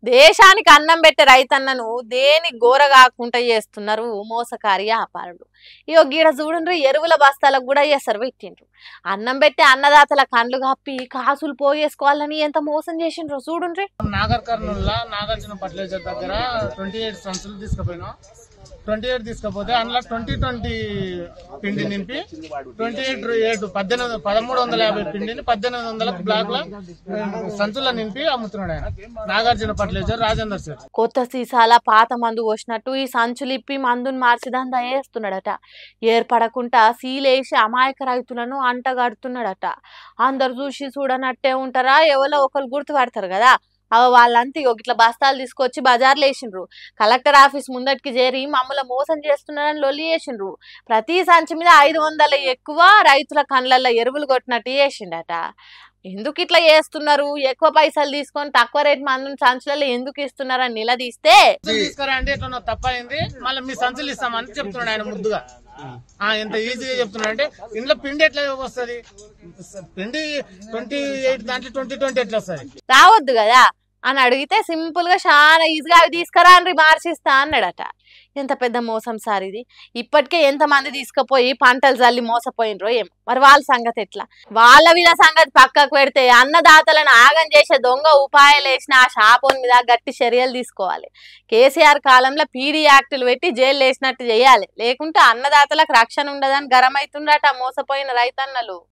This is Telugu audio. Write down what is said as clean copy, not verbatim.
దేశానికి అన్నం పెట్టే రైతన్నను దేని గోర కాకుండా చేస్తున్నారు మోసకారి వ్యాపారులు. ఇగో గీడ చూడండి, ఎరువుల బస్తాలకు కూడా ఎసరు పెట్టిండ్రు. అన్నం పెట్టే అన్నదాతల కండ్లు కప్పి కాసులు పోగేసుకోవాలని ఎంత మోసం చేసిండ్రో చూడుండ్రి. నాగర్ కర్నూలులో నాగార్జున ఫర్టిలైజర్ దగ్గర 28 సంచులు తీసుకుపోయినా. 28 తీసుకపోతే అందులో 2020 పిండి నింపి 1350 పిండిని 1800 బ్లాక్ లో సంచుల నింపి అమ్ముతున్నాడు ఆయన. Nagarjuna fertilizer, Rajender sir. కొత్త సీసాల పాత మందు పోసినట్టు ఈ సంచులు ఇప్పి మందుని మార్చి దందా వేస్తున్నాడట. ఏర్పడకుండా సీలేసి అమాయక రైతులను అంటగడుతున్నాడట. అందరు చూసి చూడనట్టే ఉంటారా, ఎవరో ఒకరు గుర్తుపడతారు కదా. వాళ్ళంతా ఇట్లా బస్తాలు తీసుకొచ్చి బజార్లో వేసిండ్రు. కలెక్టర్ ఆఫీస్ ముందటికి చేరి మమ్మల్ని మోసం చేస్తున్నారని లొల్లి చేసిండ్రు. ప్రతి సంచి మీద 500 ఎక్కువ రైతుల కండ్లల్లో ఎరువులు కొట్టినట్టు చేసిండట. ఎందుకు ఇట్లా చేస్తున్నారు, ఎక్కువ పైసలు తీసుకొని తక్కువ రేట్ మందుని సంచులలో ఎందుకు ఇస్తున్నారని నిలదీస్తే, తీసుకురండి ఎట్లా తప్పైంది, మళ్ళీ మీ సంచులు ఇస్తామని చెప్తున్నాడు ఆయన ముద్దుగా. ఎంత ఈజీగా చెప్తున్నాడు అంటే, ఇంట్లో పిండి ఎట్లా వస్తుంది, పిండి 28 దాంట్లో 2020 ఎట్లా వస్తుంది, రావద్దు కదా అని అడిగితే సింపుల్ గా చాలా ఈజీగా అవి తీసుకురాండ్రి మార్చిస్తా అన్నాడట. ఎంత పెద్ద మోసం సార్ ఇది. ఇప్పటికే ఎంత మంది తీసుకుపోయి పంటలు జల్లి మోసపోయినరో ఏం. మరి వాళ్ళ సంగతి ఎట్లా? వీళ్ళ సంగతి పక్కకు పెడితే అన్నదాతలను ఆగం చేసే దొంగ ఉపాయాలు వేసిన ఆ షాపోన్ మీద గట్టి చర్యలు తీసుకోవాలి. కేసీఆర్ కాలంలో పీడీ యాక్టులు పెట్టి జైలు వేసినట్టు చేయాలి. లేకుంటే అన్నదాతలకు రక్షణ ఉండదని గరమైతుండట మోసపోయిన రైతన్నలు.